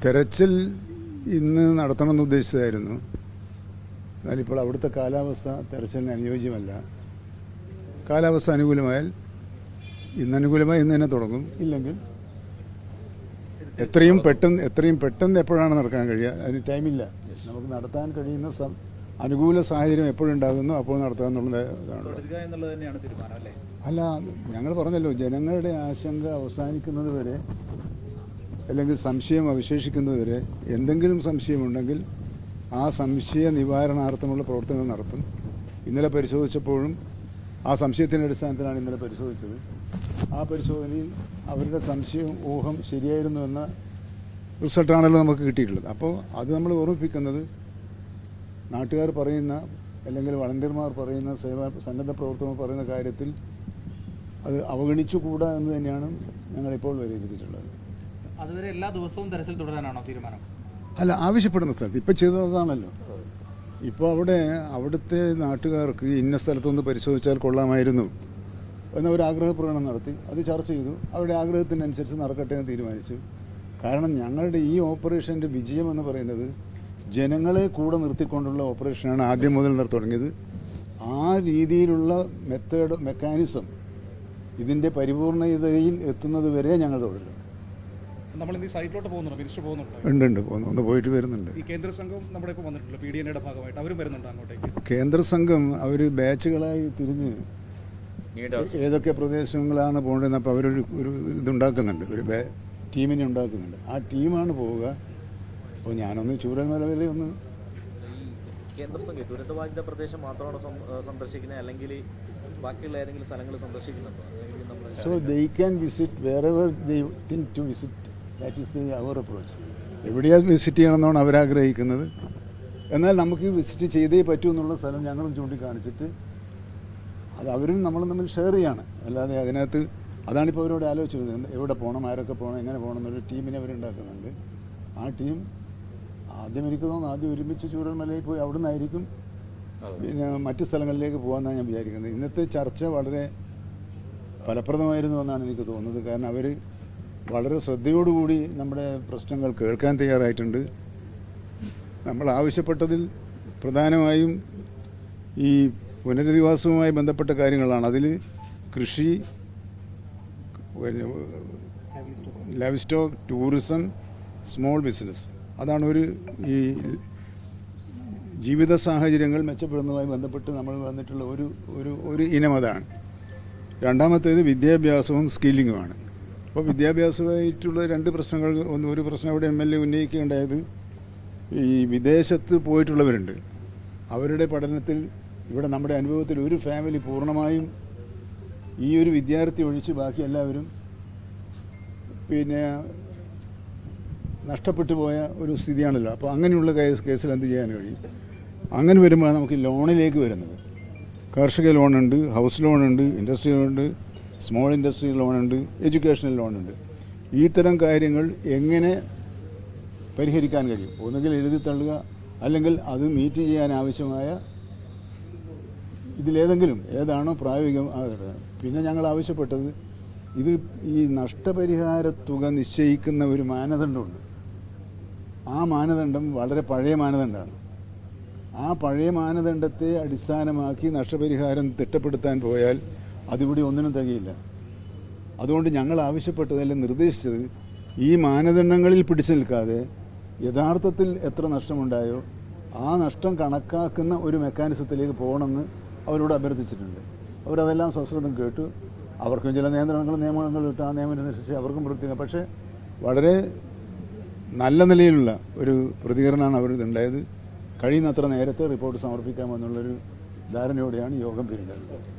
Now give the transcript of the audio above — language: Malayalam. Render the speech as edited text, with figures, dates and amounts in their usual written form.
തെരച്ചിൽ ഇന്ന് നടത്തണമെന്ന് ഉദ്ദേശിച്ചതായിരുന്നു. എന്നാൽ ഇപ്പോൾ അവിടുത്തെ കാലാവസ്ഥ തെരച്ചിലിന് അനുയോജ്യമല്ല. കാലാവസ്ഥ അനുകൂലമായാൽ ഇന്ന് അനുകൂലമായി ഇന്ന് തന്നെ തുടങ്ങും. ഇല്ലെങ്കിൽ എത്രയും പെട്ടെന്ന് എപ്പോഴാണ് നടക്കാൻ കഴിയുക, അതിന് ടൈമില്ല. നമുക്ക് നടത്താൻ കഴിയുന്ന അനുകൂല സാഹചര്യം എപ്പോഴുണ്ടാകുന്നു അപ്പോൾ നടത്താമെന്നുള്ളതാണ്. അല്ല, ഞങ്ങൾ പറഞ്ഞല്ലോ, ജനങ്ങളുടെ ആശങ്ക അവസാനിക്കുന്നത് വരെ അല്ലെങ്കിൽ സംശയം അവശേഷിക്കുന്നത് വരെ എന്തെങ്കിലും സംശയമുണ്ടെങ്കിൽ ആ സംശയ നിവാരണാർത്ഥമുള്ള പ്രവർത്തനങ്ങൾ നടത്തും. ഇന്നലെ പരിശോധിച്ചപ്പോഴും ആ സംശയത്തിൻ്റെ അടിസ്ഥാനത്തിലാണ് ഇന്നലെ പരിശോധിച്ചത്. ആ പരിശോധനയിൽ അവരുടെ സംശയം ഊഹം ശരിയായിരുന്നു എന്ന റിസൾട്ടാണല്ലോ നമുക്ക് കിട്ടിയിട്ടുള്ളത്. അപ്പോൾ അത് നമ്മൾ ഓർമ്മിപ്പിക്കുന്നത് നാട്ടുകാർ പറയുന്ന അല്ലെങ്കിൽ വളണ്ടിയർമാർ പറയുന്ന സന്നദ്ധ പ്രവർത്തകർ പറയുന്ന കാര്യത്തിൽ അത് അവഗണിച്ചുകൂടാ എന്ന് തന്നെയാണ് ഞങ്ങളിപ്പോൾ വിലയിരുത്തിയിട്ടുള്ളത്. അതുവരെ എല്ലാ ദിവസവും തെരച്ചിൽ തുടരാനാണോ തീരുമാനം? അല്ല, ആവശ്യപ്പെടുന്ന സ്ഥലത്ത് ഇപ്പോൾ ചെയ്തതാണല്ലോ. ഇപ്പോൾ അവിടുത്തെ നാട്ടുകാർക്ക് ഇന്ന സ്ഥലത്തൊന്ന് പരിശോധിച്ചാൽ കൊള്ളാമായിരുന്നു എന്നൊരാഗ്രഹപ്രകടനം നടത്തി. അത് ചർച്ച ചെയ്തു. അവരുടെ ആഗ്രഹത്തിനനുസരിച്ച് നടക്കട്ടെ എന്ന് തീരുമാനിച്ചു. കാരണം ഞങ്ങളുടെ ഈ ഓപ്പറേഷൻ്റെ വിജയം എന്ന് പറയുന്നത് ജനങ്ങളെ കൂടെ നിർത്തിക്കൊണ്ടുള്ള ഓപ്പറേഷനാണ് ആദ്യം മുതൽ തുടങ്ങിയത്. ആ രീതിയിലുള്ള മെക്കാനിസം ഇതിൻ്റെ പരിപൂർണതയിൽ എത്തുന്നത് വരെ ഞങ്ങൾ തുടരും. ഉണ്ട്, ഒന്ന് പോയിട്ട് വരുന്നുണ്ട്. കേന്ദ്ര സംഘം നമ്മുടെ ഇപ്പോൾ വന്നിട്ടുണ്ട്, PDNAയുടെ ഭാഗമായിട്ട് അവരും വരുന്നുണ്ട് അങ്ങോട്ടേക്ക്. കേന്ദ്ര സംഘം അവർ ബാച്ചുകളായി തിരിഞ്ഞ് ഏതൊക്കെ പ്രദേശങ്ങളാണ് പോകേണ്ടതെന്ന് അപ്പോൾ അവരൊരു ഇതുണ്ടാക്കുന്നുണ്ട്, ഒരു ടീമിനെ ഉണ്ടാക്കുന്നുണ്ട്. ആ ടീമാണ് പോവുക. അപ്പോൾ ഞാനൊന്ന് ചൂരൽമല വരെ ഒന്ന് കേന്ദ്ര സംഘം ദുരിതബാധിത പ്രദേശം മാത്രമാണ് സന്ദർശിക്കുന്നത്, അല്ലെങ്കിൽ ബാക്കിയുള്ള ഏതെങ്കിലും സ്ഥലങ്ങൾ സന്ദർശിക്കുന്നുണ്ടോ? So they can visit wherever they think to visit. That is our approach. എവിടെയാണ് വിസിറ്റ് ചെയ്യണമെന്നാണ് അവരാഗ്രഹിക്കുന്നത്. എന്നാൽ നമുക്ക് വിസിറ്റ് ചെയ്തേ പറ്റൂ എന്നുള്ള സ്ഥലം ഞങ്ങളും ചൂണ്ടിക്കാണിച്ചിട്ട് അത് അവരും നമ്മളും തമ്മിൽ ഷെയർ ചെയ്യാണ്. അല്ലാതെ അതിനകത്ത് അതാണിപ്പോൾ അവരോട് ആലോചിച്ചിരുന്നത്, എവിടെ പോകണം, ആരൊക്കെ പോകണം, എങ്ങനെ പോകണം എന്നൊരു ടീമിനെ അവരുണ്ടാക്കുന്നുണ്ട്. ആ ടീം എനിക്ക് തോന്നുന്നു ആദ്യം ഒരുമിച്ച് ചൂരൽമലയിൽ പോയി അവിടെ നിന്നായിരിക്കും പിന്നെ മറ്റ് സ്ഥലങ്ങളിലേക്ക് പോകാമെന്നാണ് ഞാൻ വിചാരിക്കുന്നത്. ഇന്നത്തെ ചർച്ച വളരെ ഫലപ്രദമായിരുന്നു എന്നാണ് എനിക്ക് തോന്നുന്നത്. കാരണം അവർ വളരെ ശ്രദ്ധയോടുകൂടി നമ്മുടെ പ്രശ്നങ്ങൾ കേൾക്കാൻ തയ്യാറായിട്ടുണ്ട്. നമ്മൾ ആവശ്യപ്പെട്ടതിൽ പ്രധാനമായും ഈ പുനരധിവാസവുമായി ബന്ധപ്പെട്ട കാര്യങ്ങളാണ്. അതിൽ കൃഷി, live stock, tourism, small business, അതാണ് ഈ ജീവിത സാഹചര്യങ്ങൾ മെച്ചപ്പെടുന്നതുമായി ബന്ധപ്പെട്ട് നമ്മൾ വന്നിട്ടുള്ള ഒരു ഇനം അതാണ്. രണ്ടാമത്തേത് വിദ്യാഭ്യാസവും സ്കില്ലിങ്ങുമാണ്. അപ്പോൾ വിദ്യാഭ്യാസമായിട്ടുള്ള രണ്ട് പ്രശ്നങ്ങൾ, ഒരു പ്രശ്നം ഇവിടെ MLA ഉന്നയിക്കുകയുണ്ടായത്, ഈ വിദേശത്ത് പോയിട്ടുള്ളവരുണ്ട്. അവരുടെ പഠനത്തിൽ ഇവിടെ നമ്മുടെ അനുഭവത്തിൽ ഒരു ഫാമിലി പൂർണ്ണമായും ഈ ഒരു വിദ്യാർത്ഥി ഒഴിച്ച് ബാക്കി എല്ലാവരും പിന്നെ നഷ്ടപ്പെട്ടു പോയ ഒരു സ്ഥിതിയാണല്ലോ. അപ്പോൾ അങ്ങനെയുള്ള കേസിൽ എന്ത് ചെയ്യാൻ കഴിയും? അങ്ങനെ വരുമ്പോഴാണ് നമുക്ക് ലോണിലേക്ക് വരുന്നത്. കാർഷിക ലോണുണ്ട്, ഹൗസ് ലോണുണ്ട്, ഇൻഡസ്ട്രി ലോണുണ്ട്, സ്മോൾ ഇൻഡസ്ട്രി ലോണുണ്ട്, എഡ്യൂക്കേഷണൽ ലോണുണ്ട്. ഈ തരം കാര്യങ്ങൾ എങ്ങനെ പരിഹരിക്കാൻ കഴിയും? ഒന്നുകിൽ എഴുതി തള്ളുക, അല്ലെങ്കിൽ അത് മീറ്റ് ചെയ്യാൻ ആവശ്യമായ ഏതാണോ പ്രായോഗികം. പിന്നെ ഞങ്ങൾ ആവശ്യപ്പെട്ടത്, ഈ നഷ്ടപരിഹാര തുക നിശ്ചയിക്കുന്ന ഒരു മാനദണ്ഡമുണ്ട്. ആ മാനദണ്ഡം വളരെ പഴയ മാനദണ്ഡമാണ്. ആ പഴയ മാനദണ്ഡത്തെ അടിസ്ഥാനമാക്കി നഷ്ടപരിഹാരം തിട്ടപ്പെടുത്താൻ പോയാൽ അതിവിടെ ഒന്നിനും തികയില്ല. അതുകൊണ്ട് ഞങ്ങൾ ആവശ്യപ്പെട്ടതല്ല നിർദ്ദേശിച്ചത്, ഈ മാനദണ്ഡങ്ങളിൽ പിടിച്ചു നിൽക്കാതെ യഥാർത്ഥത്തിൽ എത്ര നഷ്ടമുണ്ടായോ ആ നഷ്ടം കണക്കാക്കുന്ന ഒരു മെക്കാനിസത്തിലേക്ക് പോകണമെന്ന് അവരോട് അഭ്യർത്ഥിച്ചിട്ടുണ്ട്. അവരതെല്ലാം സശ്രദ്ധം കേട്ടു. അവർക്കും ചില നിയമങ്ങൾ ഇട്ട് ആ നിയമമനുസരിച്ച് അവർക്കും പ്രവർത്തിക്കാം. പക്ഷേ വളരെ നല്ല നിലയിലുള്ള ഒരു പ്രതികരണമാണ് അവരിതുണ്ടായത്. കഴിയുന്നത്ര നേരത്തെ റിപ്പോർട്ട് സമർപ്പിക്കാമെന്നുള്ളൊരു ധാരണയോടെയാണ് യോഗം പിരിഞ്ഞത്.